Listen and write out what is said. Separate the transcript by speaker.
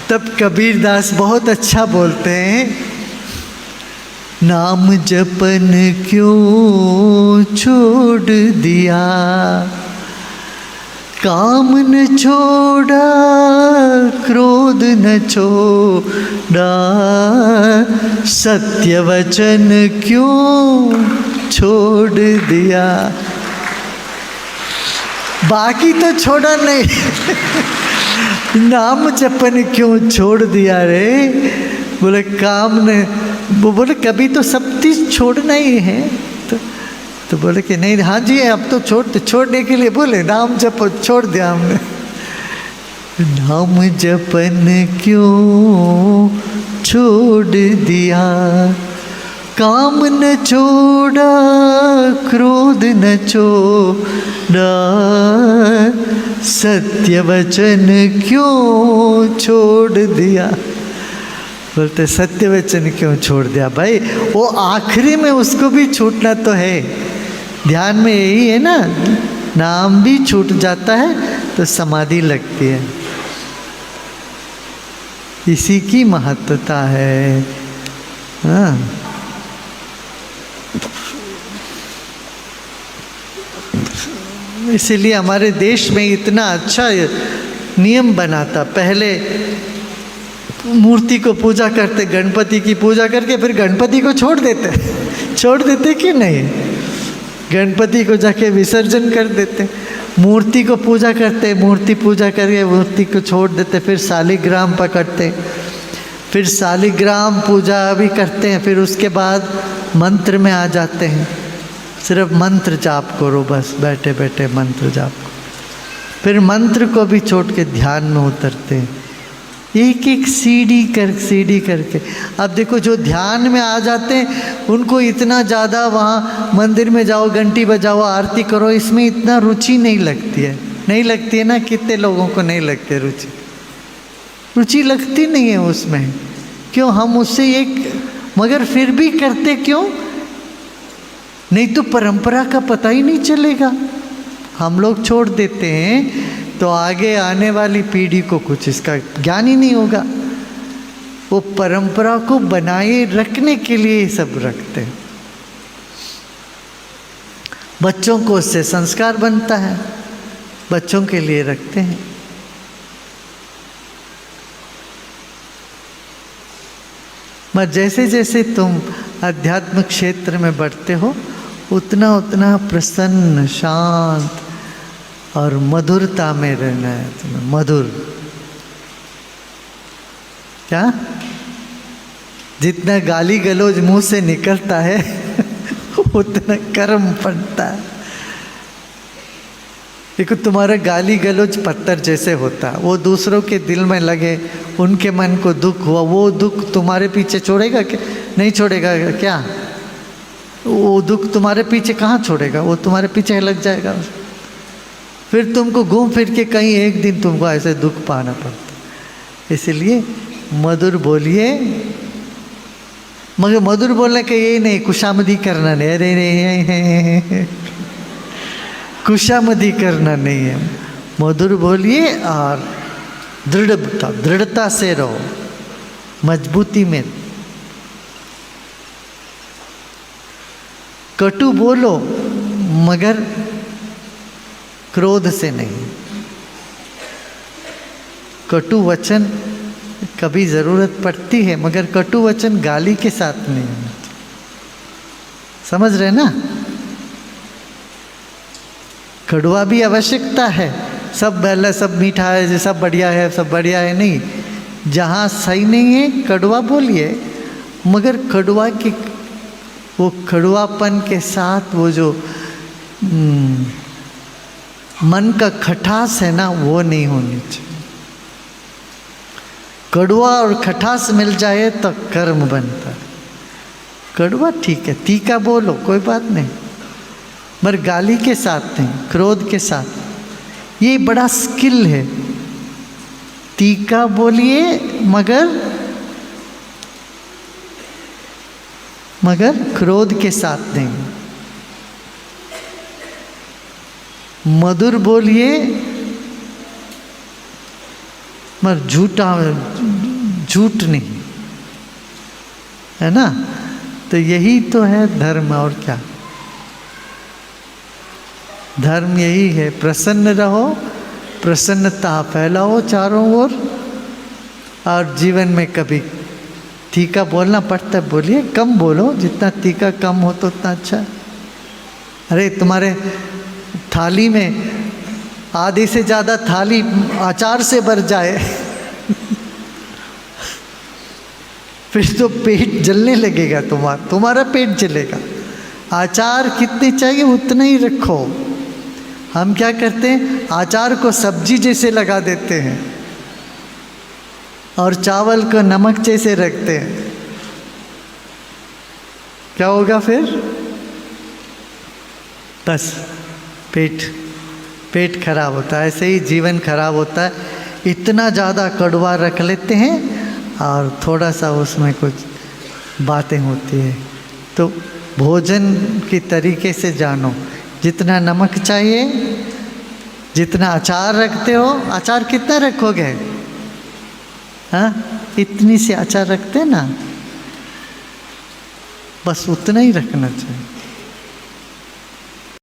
Speaker 1: तब कबीर दास बहुत अच्छा बोलते हैं, नाम जपन क्यों छोड़ दिया, काम न छोड़ा, क्रोध न छोड़ा, सत्य वचन क्यों छोड़ दिया। बाकी तो छोड़ा नहीं नाम जपन क्यों छोड़ दिया रे। बोले काम ने, वो बोले कभी तो सब चीज छोड़ना ही है। तो बोले कि नहीं, हाँ जी अब तो छोड़ने के लिए बोले नाम जप छोड़ दिया हमने। नाम जपन क्यों छोड़ दिया, काम न छोड़ा, क्रोध न छोड़ा, सत्य वचन क्यों छोड़ दिया। बोलते सत्य वचन क्यों छोड़ दिया भाई, वो आखिरी में उसको भी छूटना तो है। ध्यान में यही है ना, नाम भी छूट जाता है तो समाधि लगती है, इसी की महत्वता है। हाँ, इसीलिए हमारे देश में इतना अच्छा नियम बना था। पहले मूर्ति को पूजा करते, गणपति की पूजा करके फिर गणपति को छोड़ देते कि नहीं, गणपति को जाके विसर्जन कर देते। मूर्ति को पूजा करते, मूर्ति पूजा करके मूर्ति को छोड़ देते, फिर शालिग्राम पकड़ते, फिर शालिग्राम पूजा भी करते हैं, फिर उसके बाद मंत्र में आ जाते हैं। सिर्फ मंत्र जाप करो, बस बैठे बैठे मंत्र जाप करो। फिर मंत्र को भी छोड़ के ध्यान में उतरते हैं, एक एक सीढ़ी करके। अब देखो जो ध्यान में आ जाते हैं उनको इतना ज़्यादा वहाँ मंदिर में जाओ, घंटी बजाओ, आरती करो, इसमें इतना रुचि नहीं लगती है ना। कितने लोगों को नहीं लगती रुचि लगती नहीं है उसमें। क्यों? हम उससे एक, मगर फिर भी करते क्यों? नहीं तो परंपरा का पता ही नहीं चलेगा। हम लोग छोड़ देते हैं तो आगे आने वाली पीढ़ी को कुछ इसका ज्ञान ही नहीं होगा। वो परंपरा को बनाए रखने के लिए ये सब रखते हैं। बच्चों को उससे संस्कार बनता है, बच्चों के लिए रखते हैं। मगर जैसे जैसे तुम आध्यात्म क्षेत्र में बढ़ते हो उतना उतना प्रसन्न, शांत और मधुरता में रहना है तुम्हें। मधुर क्या? जितना गाली गलौज मुंह से निकलता है उतना कर्म पड़ता है। देखो तुम्हारा गाली गलौज पत्थर जैसे होता है, वो दूसरों के दिल में लगे, उनके मन को दुख हुआ, वो दुख तुम्हारे पीछे छोड़ेगा क्या? नहीं छोड़ेगा क्या? वो दुख तुम्हारे पीछे कहाँ छोड़ेगा, वो तुम्हारे पीछे लग जाएगा। फिर तुमको घूम फिर के कहीं एक दिन तुमको ऐसे दुख पाना पड़ता। इसलिए मधुर बोलिए, मगर मधुर बोलने का यही नहीं खुशामदी करना नहीं, अरे नहीं खुशामदी करना नहीं है। मधुर बोलिए और दृढ़ता से रहो, मजबूती में। कटु बोलो मगर क्रोध से नहीं। कटु वचन कभी ज़रूरत पड़ती है, मगर कटु वचन गाली के साथ नहीं होना। समझ रहे ना? कड़वा भी आवश्यकता है। सब पहले सब मीठा है, सब बढ़िया है, सब बढ़िया है नहीं। जहाँ सही नहीं है कड़वा बोलिए, मगर कड़वा की वो कड़वापन के साथ वो जो मन का खटास है ना, वो नहीं होनी चाहिए। कड़वा और खटास मिल जाए तो कर्म बनता है। कड़वा ठीक है, तीखा बोलो कोई बात नहीं, मगर गाली के साथ नहीं, क्रोध के साथ। ये बड़ा स्किल है। तीखा बोलिए मगर क्रोध के साथ नहीं। मधुर बोलिए मगर झूठा झूठ नहीं, है ना। तो यही तो है धर्म, और क्या। धर्म यही है, प्रसन्न रहो, प्रसन्नता फैलाओ चारों ओर, और जीवन में कभी तीखा बोलना पड़ता है, बोलिए, कम बोलो, जितना तीखा कम हो तो उतना अच्छा है। अरे तुम्हारे थाली में आधे से ज़्यादा थाली अचार से भर जाए फिर तो पेट जलने लगेगा, तुम्हारा पेट जलेगा। अचार कितने चाहिए उतना ही रखो। हम क्या करते हैं, अचार को सब्जी जैसे लगा देते हैं और चावल को नमक जैसे रखते हैं। क्या होगा फिर? बस पेट खराब होता है। ऐसे ही जीवन खराब होता है, इतना ज़्यादा कड़वा रख लेते हैं और थोड़ा सा उसमें कुछ बातें होती है। तो भोजन की तरीके से जानो, जितना नमक चाहिए, जितना अचार रखते हो, अचार कितना रखोगे? हाँ, इतनी सी अचार रखते ना, बस उतना ही रखना चाहिए।